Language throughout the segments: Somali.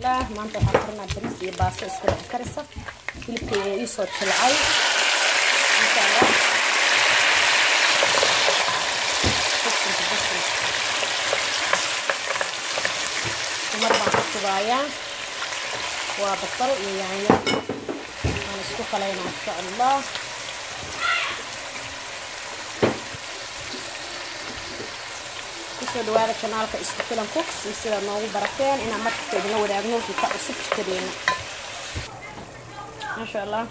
الله ما أنت حضرنا بريس يباسط اسكت كرسة يلبي يصوت العي إن شاء الله بس ومرة حطبايا وبصل يعني أنا أسكت علينا إن شاء الله soo dhawaada kanaalka isku filan cooks sida noogu barateen in aan markasta idin wadaagno wixii ka cusub jikadeenna ma sha Allah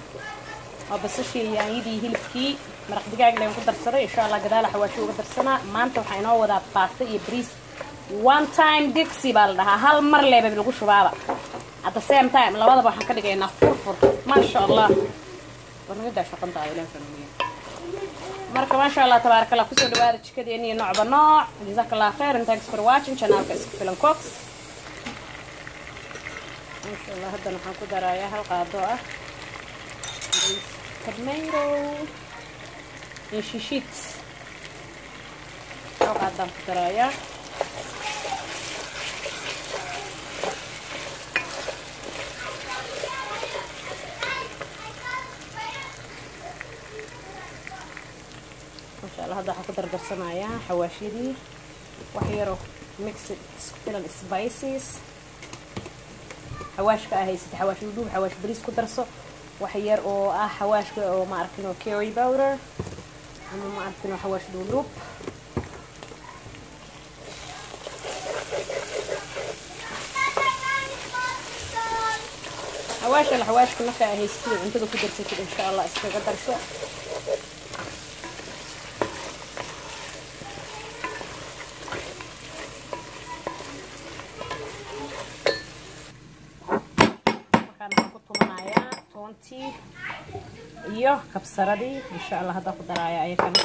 basashii yaanyadii hilibkii maraq digaag leen ku darsaday insha Allah gadaal xawaashi uga darsanaa maanta waxaa inoo wadaa pasta iyo bariis one time dixie baa la dhahaa hal mar leeba lagu shubaaba at the same time labadaba waxaan ka dhigaynaa furfur ma sha Allah warnida shaqanta ay leeyahay marka ma sha Allah tabaaraka Allah kusoo dhawaada jikadeena iyo nooc nooc jazakallahu khair and thanks for watching channelka isku filan cooks ma sha Allah hadda waxaan ku darayaa hal qaado ah tomato iyo shishit hal qaado ku darayaa هذا حقدر درسنايا حواشيدي وحيرو ميكس فيلن سبايسيز حواش كاهي ست حواش ودوب حواش بريس كدرسو وحير او حواش او ما عرفنو كيري باودر اما ما عرفنو حواش دولوب الحواش كنا كاهي ست انتو كدرسيتي ان شاء الله اسكا درسو iyo kabsaradii insha Allah hada ku daraaya ayakana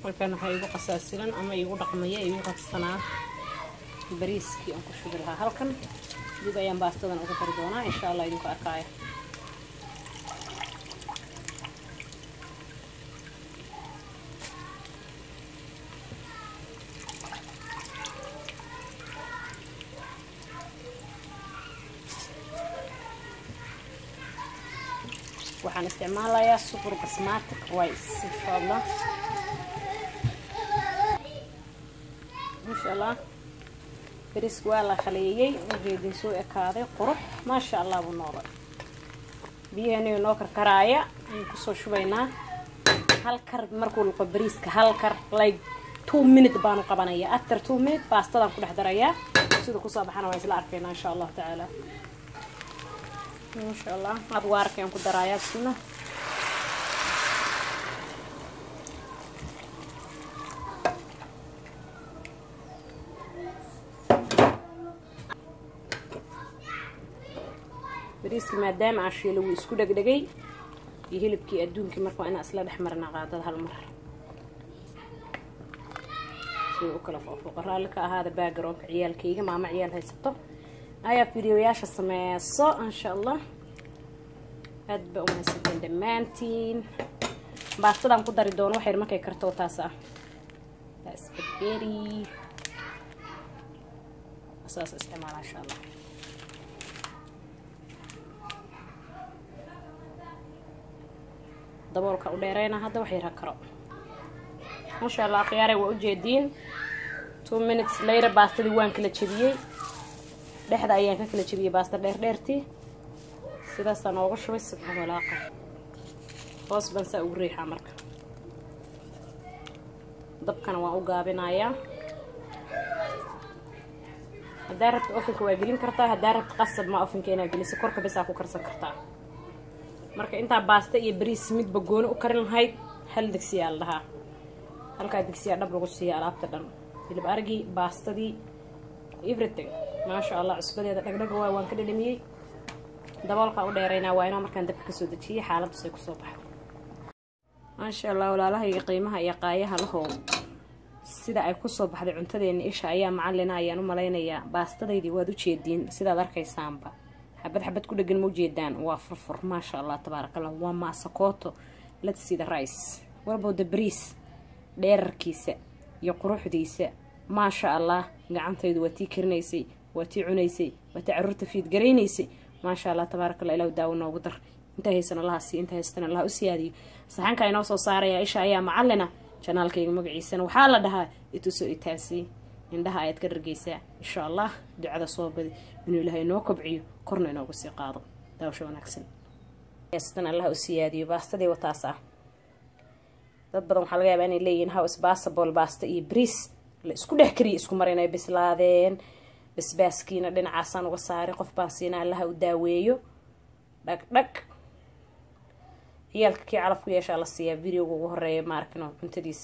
halkan waxa igu qasaasilan ama igu dhaqmaya igu qabsanaa bariiskii aan ku shubi lahaa halkan dib ayaan baastadan uga dari doonaa insha Allah idinku arkaayo waxaan isticmaalayaa super basmati rice insha Allah bariisku waa la khaleeyay ujeedin soo ekaaday qurux ma sha Allah buu noqday biyaheena noo karkaraaya aan ku soo shubaynaa hal kar markuu luqo bariiska hal kar like 2 minutes baan qabanaya after 2 minutes pastadan ku dhex darayaa sida ku soo baxana waa isla arkaynaa insha Allah ta'ala ما شاء الله أدوار كيان كدرايات سنة بريسك مادام عشي لو يسكو دقدقي يهلب كي أدونكي مركو أنا أصلا دحمرنا قاعدة هالمرة سيو أكلا فوق رالك هذا باقروك عيال كيغا ماما عيال هاي ستو هيا فيديوياش السميصو ان شاء الله ادبا ونسكن دمانتين باستدان ku dari doono waxay markay karto taas ah spaghetti asaas isticmaal insha Allah daboolka u dheereena hadda waxay rakaro insha Allah khiyaaray waa u jeedin 2 minutes later baastadii waan kala jabiyay dhexda ayaan ka kala jabiyay baasta dheertii sidaas aan ugu shubay subxaan walaaqa hoos baan saa ugu riixaa marka dabkana waan u gaabinayaa hadaa rabto ovenka waa gelin kartaa hadaa rabto qasab ma ovenka inaad geliso korka bas ku karsan kartaa marka inta baasta iyo bariis midba gooni u karin lahayd hal digsi yaa lahaa halka digsi dhab lagu siiyo alaabta dhan hilib argi baastadii everything ما شاء الله عصبتها دغدغ waan ka dhadhamiyay daboolka u dheereynaa waa inaan markaan dabka ka soo dajiyo xaalad soo ku soo baxdo ما شاء الله walaalaha iyo qiimaha iyo qaayaha lahow sida ay ku soo baxday cuntadeena isha ayaa macallina ayaan u maleynayaa baastadeedii waad u jeedin sidaad arkaysaanba حبد حبد كل جن موجودان وفرفر ما شاء الله تبارك الله وما سكوتو لا تسيد الرئيس وربو دبريس دير كيسة يقروح ديسة ما شاء الله قعنتيد وتي كرنيسي وتي عنيسي وتي عرورت فيد قرينيسي ما شاء الله تبارك الله إلو داونا وقدر انتهي سنة الله سي انتهي سنة الله أسيادي صحان كاينو سو صاريا إيشا أيا معلنا janaalkayga magaciisana waxaa la dhahaa itusoo itaasi indhaha ayaad ka ragaysaa insha Allah ducada soo badi inuu Ilaahay noo kobciyo korna inoogu sii qaado daawasho wanaagsan yeestan Allah u siyaadiyo baastadii wataasa dad badan waxa laga yaabaa inay leeyihiin house baasabol baasta iyo bris la isku dhex kariyo isku mar inay bislaadeen basbaaskiina dhinacaasaan uga saari qof baan siinaa Allah u daaweeyo dhag yalka kii calaf ku yeesha la siiyaa video-ga ugu horeeya ma arkino cuntadiis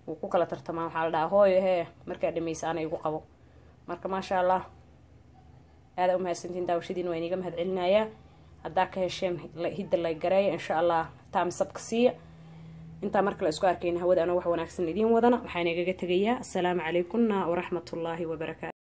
uu ku kala tartamaa waxa la dhahaa hooyo hee markaa dhameysaan igu qabo marka ma sha Allah aad u mahadsantiin daawashadiina waa iniga mahad celinayaa hadda ka hesheen hidda la gareey insha Allah taam sabqsiya inta marka la isku arkayna hawada ana wax wanaagsan idin wadana waxaan igaga tagayaa assalaamu calaykum wa rahmatullaahi wa barakaatuh